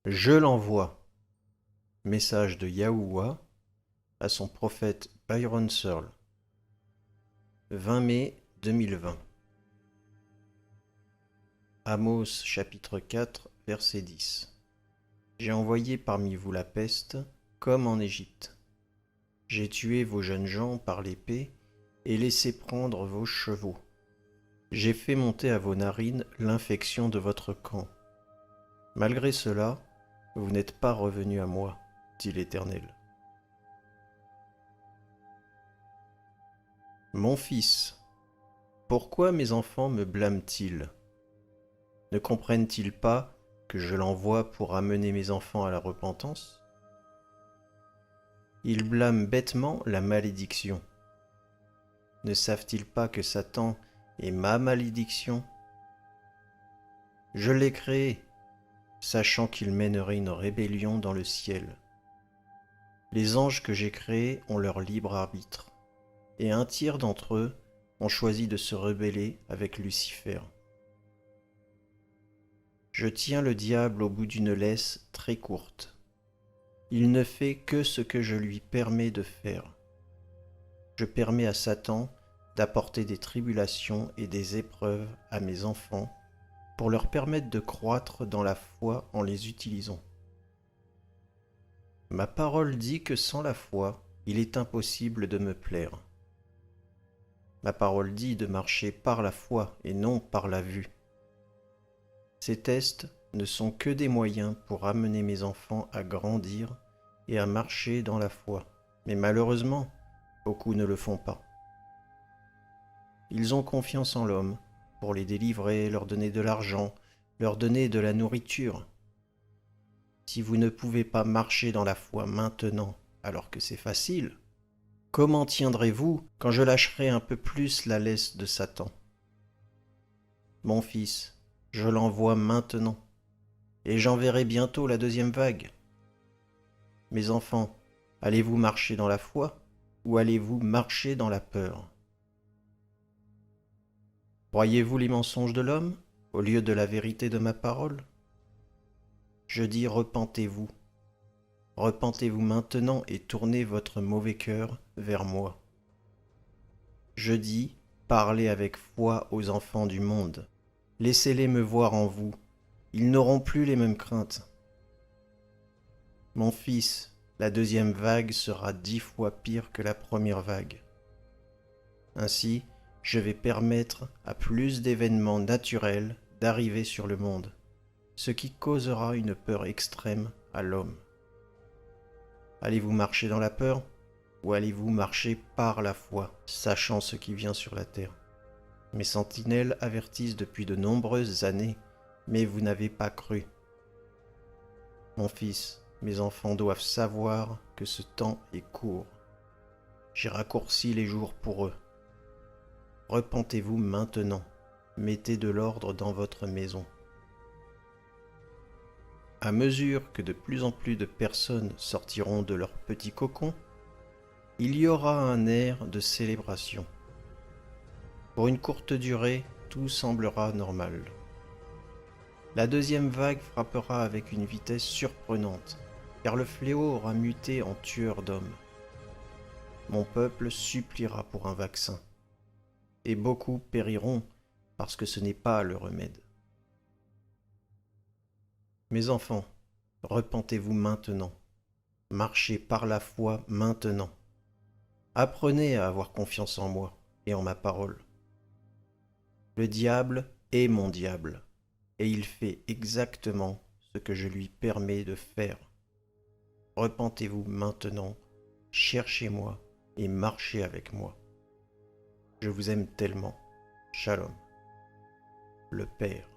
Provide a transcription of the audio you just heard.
Je l'envoie. Message de Yahuwah à son prophète Byron Searle. 20 mai 2020. Amos chapitre 4 verset 10. J'ai envoyé parmi vous la peste, comme en Égypte. J'ai tué vos jeunes gens par l'épée et laissé prendre vos chevaux. J'ai fait monter à vos narines l'infection de votre camp. Malgré cela, vous n'êtes pas revenus à moi, dit l'Éternel. Mon fils, pourquoi mes enfants me blâment-ils? Ne comprennent-ils pas que je l'envoie pour amener mes enfants à la repentance? Ils blâment bêtement la malédiction. Ne savent-ils pas que Satan est ma malédiction? Je l'ai créé, sachant qu'il mènerait une rébellion dans le ciel. Les anges que j'ai créés ont leur libre arbitre, et un tiers d'entre eux ont choisi de se rebeller avec Lucifer. Je tiens le diable au bout d'une laisse très courte. Il ne fait que ce que je lui permets de faire. Je permets à Satan d'apporter des tribulations et des épreuves à mes enfants pour leur permettre de croître dans la foi en les utilisant. Ma parole dit que sans la foi, il est impossible de me plaire. Ma parole dit de marcher par la foi et non par la vue. Ces tests ne sont que des moyens pour amener mes enfants à grandir et à marcher dans la foi. Mais malheureusement, beaucoup ne le font pas. Ils ont confiance en l'homme pour les délivrer, leur donner de l'argent, leur donner de la nourriture. Si vous ne pouvez pas marcher dans la foi maintenant, alors que c'est facile, comment tiendrez-vous quand je lâcherai un peu plus la laisse de Satan? Mon fils, je l'envoie maintenant, et j'enverrai bientôt la deuxième vague. Mes enfants, allez-vous marcher dans la foi ou allez-vous marcher dans la peur? Croyez-vous les mensonges de l'homme au lieu de la vérité de ma parole? Je dis repentez-vous. Repentez-vous maintenant et tournez votre mauvais cœur vers moi. Je dis parlez avec foi aux enfants du monde. Laissez-les me voir en vous. Ils n'auront plus les mêmes craintes. Mon fils, la deuxième vague sera 10 fois pire que la première vague. Ainsi, je vais permettre à plus d'événements naturels d'arriver sur le monde, ce qui causera une peur extrême à l'homme. Allez-vous marcher dans la peur ou allez-vous marcher par la foi, sachant ce qui vient sur la terre? Mes sentinelles avertissent depuis de nombreuses années, mais vous n'avez pas cru. Mon fils, mes enfants doivent savoir que ce temps est court. J'ai raccourci les jours pour eux. Repentez-vous maintenant, mettez de l'ordre dans votre maison. À mesure que de plus en plus de personnes sortiront de leur petit cocon, il y aura un air de célébration. Pour une courte durée, tout semblera normal. La deuxième vague frappera avec une vitesse surprenante, car le fléau aura muté en tueur d'hommes. Mon peuple suppliera pour un vaccin, et beaucoup périront parce que ce n'est pas le remède. Mes enfants, repentez-vous maintenant, marchez par la foi maintenant. Apprenez à avoir confiance en moi et en ma parole. Le diable est mon diable, et il fait exactement ce que je lui permets de faire. Repentez-vous maintenant, cherchez-moi et marchez avec moi. Je vous aime tellement. Shalom, le Père.